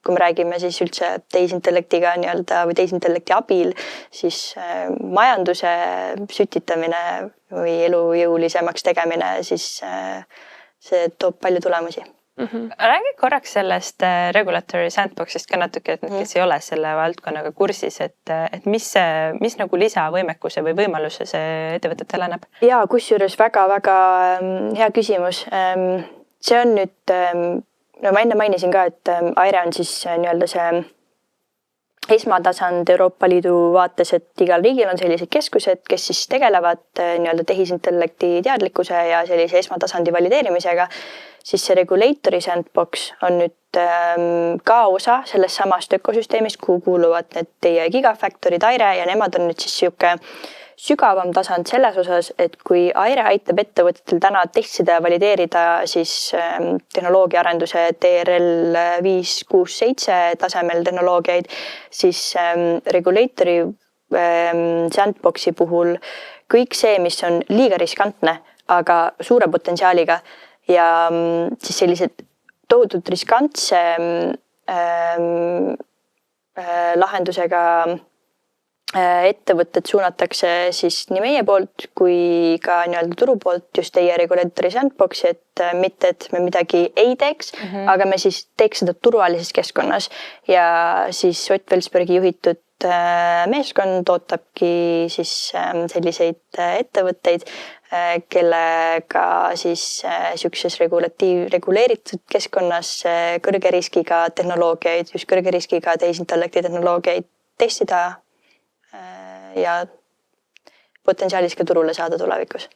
Kui me räägime siis üldse tehisintellektiga või tehisintellekti abil, siis majanduse sütitamine või elujõulisemaks tegemine, siis see toob palju tulemusi. Räägi korraks sellest regulatory sandboxist ka natuke, et need, kes ei ole selle valdkonnaga kursis, et mis nagu lisavõimekuse või võimaluse see ettevõtetele annab? Ja kusjuures väga-väga hea küsimus. See on nüüd, ma enne mainisin ka, et Aire on siis nii-öelda see esmatasand Euroopa Liidu vaates, et igal riigil on sellised keskused, kes siis tegelevad nii-öelda tehisintellekti teadlikkuse ja sellise esmatasandi valideerimisega, siis see regulatory sandbox on nüüd ka osa sellest samast ökosüsteemist, kuhu kuuluvad need teie gigafactorid, Aire, ja nemad on nüüd siis sihuke sügavam tasand selles osas, et kui Aire aitab ettevõtetel täna testida ja valideerida siis tehnoloogiaarenduse TRL 567 tasemel tehnoloogiaid, siis regulatory sandboxi puhul kõik see, mis on liiga riskantne, aga suure potentsiaaliga ja siis sellised tohutult riskantse lahendusega ettevõtted suunatakse siis nii meie poolt kui ka nii-öelda turu poolt just teie regulatory sandboxi, et mitte, et me midagi ei teeks, aga me siis teeks seda turvalises keskkonnas ja siis Ott Velsbergi juhitud meeskond ootabki siis selliseid ettevõtteid, kellega siis siukses reguleeritud keskkonnas kõrge riskiga tehnoloogiaid, just kõrge riskiga tehisintellekti tehnoloogiaid testida ja potentsiaalis ka turule saada tulevikus.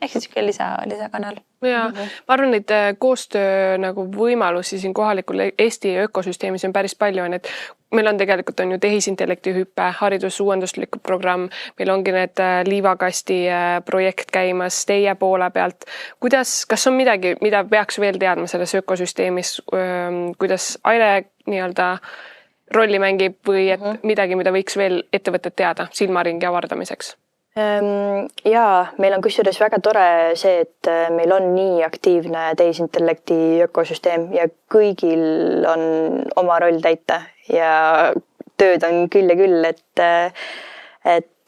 Ehk siis lisakanal. Ja ma arvan, et koostöö nagu võimalusi siin kohalikul Eesti ökosüsteemis on päris palju, et meil on tegelikult on ju tehisintellekti hüppe, haridusuuenduslik programm, meil ongi need liivakasti projekt käimas teie poole pealt. Kas on midagi, mida peaks veel teadma selles ökosüsteemis, kuidas Aire nii-öelda rolli mängib või et midagi, mida võiks veel ettevõtted teada silmaringi avardamiseks? Jaa, meil on kusjuures väga tore see, et meil on nii aktiivne tehisintellekti ökosüsteem ja kõigil on oma roll täita ja tööd on küll ja küll, et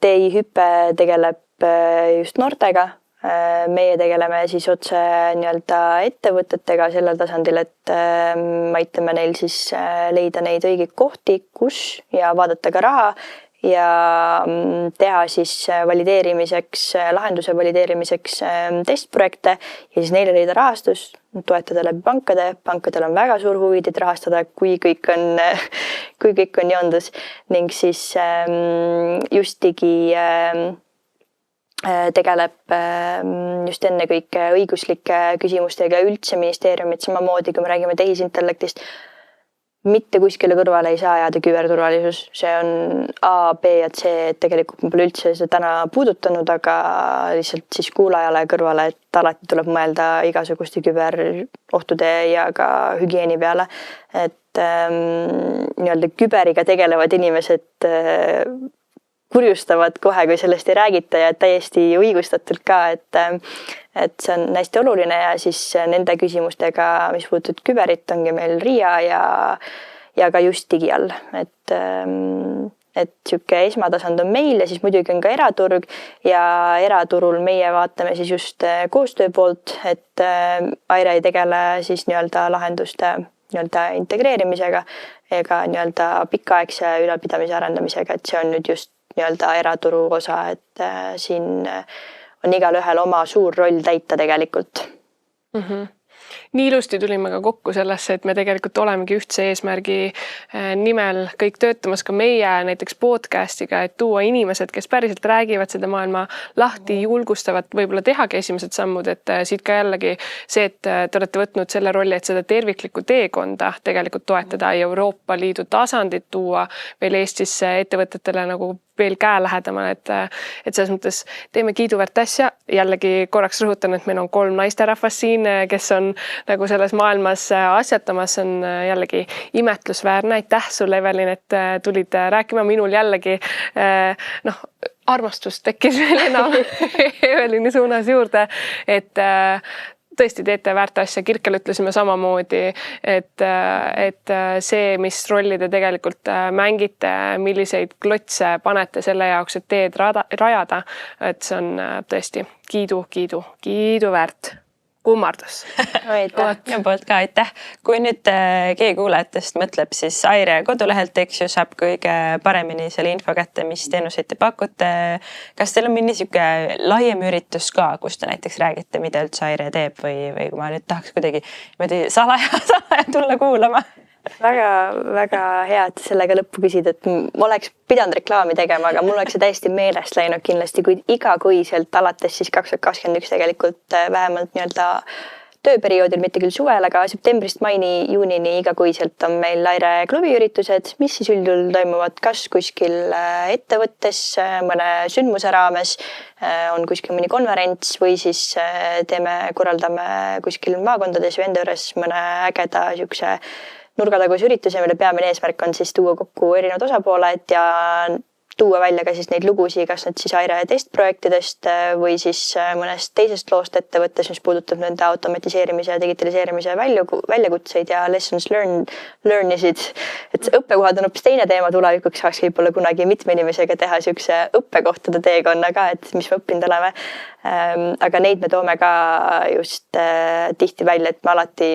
TI hüpe tegeleb just noortega. Meie tegeleme siis otse nii-öelda ettevõtetega sellel tasandil, et aitame neil siis leida neid õigeid kohti, kus ja vaadata ka raha ja teha siis valideerimiseks, lahenduse valideerimiseks testprojekte ja siis neile leida rahastus, toetada läbi pankade. Pankadel on väga suur huvi teid rahastada, kui kõik on joondus ning siis just digi tegeleb just ennekõike õiguslike küsimustega üldse ministeeriumid samamoodi, kui me räägime tehisintellektist. Mitte kuskile kõrvale ei saa jääda küberturvalisus. See on A, B ja C, et tegelikult me pole üldse seda täna puudutanud, aga lihtsalt siis kuulajale kõrvale, et alati tuleb mõelda igasuguste küberohtude ja ka hügieeni peale. Et nii-öelda küberiga tegelevad inimesed kurjustavad kohe, kui sellest ei räägita ja täiesti õigustatult ka, et see on hästi oluline ja siis nende küsimustega, mis puutud küberit, ongi meil RIA ja ka just digi all, et sihuke esmatasand on meil ja siis muidugi on ka eraturg ja eraturul meie vaatame siis just koostöö poolt, et Aire ei tegele siis nii-öelda lahenduste nii-öelda integreerimisega ega nii-öelda pikaaegse ülalpidamise arendamisega, et see on nüüd just nii-öelda eraturu osa, et siin on igalühel oma suur roll täita tegelikult. Nii ilusti tulime ka kokku sellesse, et me tegelikult olemegi ühtse eesmärgi nimel kõik töötamas ka meie näiteks podcastiga, et tuua inimesed, kes päriselt räägivad seda maailma lahti, julgustavad võib-olla tehagi esimesed sammud, et siit ka jällegi see, et te olete võtnud selle rolli, et seda terviklikku teekonda tegelikult toetada ja Euroopa Liidu tasandit tuua veel Eestisse ettevõtetele nagu veel käe lähedamale, et selles mõttes teeme kiiduväärt asja. Jällegi korraks rõhutan, et meil on 3 naisterahvast siin, kes on nagu selles maailmas asjatamas, on jällegi imetlusväärne. Aitäh sulle, Evelin, et tulid rääkima minul jällegi armastust tekkis veel enam Evelini suunas juurde, et tõesti teete väärt asja, Kirkel ütlesime samamoodi, et see, mis rolli te tegelikult mängite, milliseid klotse panete selle jaoks, et teed rajada, et see on tõesti kiidu väärt. Kummardus. Minu poolt ka aitäh. Kui nüüd keegi kuulajatest mõtleb, siis Aire kodulehelt, eks ju, saab kõige paremini selle info kätte, mis teenuseid te pakute. Kas teil on mingi laiem üritus ka, kus te näiteks räägite, mida üldse Aire teeb või kui ma nüüd tahaks kuidagi salaja tulla kuulama? Väga hea, et sellega lõppu küsid, et oleks pidanud reklaami tegema, aga mul oleks see täiesti meelest läinud kindlasti, kuid igakuiselt alates siis 2021 tegelikult vähemalt nii-öelda tööperioodil, mitte küll suvel, aga septembrist maini, juunini igakuiselt on meil Aire klubi üritused, mis siis üldjuhul toimuvad kas kuskil ettevõttes, mõne sündmuse raames, on kuskil mõni konverents või siis korraldame kuskil maakondades või enda juures mõne ägeda siukse nurgataguse ürituse, mille peamine eesmärk on siis tuua kokku erinevad osapooled ja tuua välja ka siis neid lugusid, kas need siis Aire testprojektidest või siis mõnest teisest loost ettevõttes, mis puudutab nende automatiseerimise ja digitaliseerimise väljakutseid ja lessons learnisid. Et õppekohad on hoopis teine teema tulevikuks, saaks võib-olla kunagi mitme inimesega teha siukse õppekohtade teekonna ka, et mis me õppinud oleme. Aga neid me toome ka just tihti välja, et me alati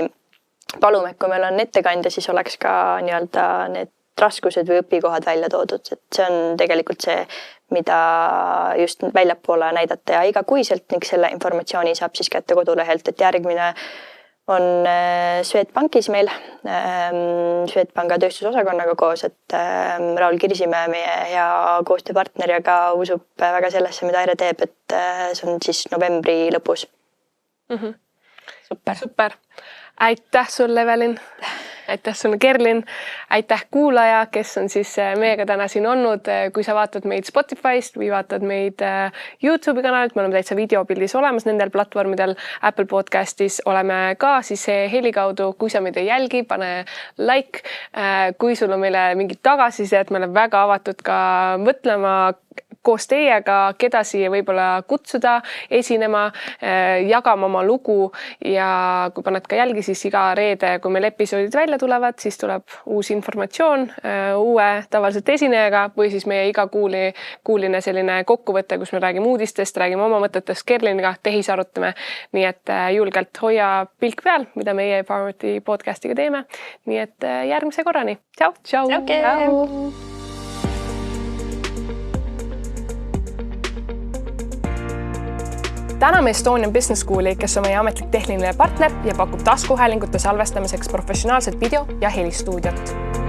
palume, et kui meil on ettekandja, siis oleks ka nii-öelda need raskused või õpikohad välja toodud, et see on tegelikult see, mida just väljapoole näidata ja igakuiselt ning selle informatsiooni saab siis kätte kodulehelt, et järgmine on Swedbankis meil, Swedbanka tööstusosakonnaga koos, et Raul Kirsimäe, meie hea koostööpartner ja ka usub väga sellesse, mida Aire teeb, et see on siis novembri lõpus. Super. Aitäh sulle, Evelin. Aitäh sulle, Kerlin. Aitäh kuulaja, kes on siis meiega täna siin olnud. Kui sa vaatad meid Spotify'st või vaatad meid YouTube'i kanalilt, me oleme täitsa videopildis olemas nendel platvormidel. Apple Podcastis oleme ka siis heli kaudu. Kui sa meid ei jälgi, pane like. Kui sul on meile mingid tagasisidet, me oleme väga avatud ka mõtlema koos teiega, keda siia võib-olla kutsuda, esinema, jagama oma lugu ja kui paned ka jälgi, siis iga reede, kui meil episoodid välja tulevad, siis tuleb uus informatsioon uue tavaliselt esinejaga või siis meie iga kuuline selline kokkuvõte, kus me räägime uudistest, räägime oma mõtetest Kerliniga, tehisarutame. Nii et julgelt hoia pilk peal, mida meie Empowermenti podcastiga teeme. Nii et järgmise korrani. Ciao! Täname Estonian Business Schooli, kes on meie ametlik tehniline partner ja pakub taskuhäälingute salvestamiseks professionaalset video- ja helistuudiot.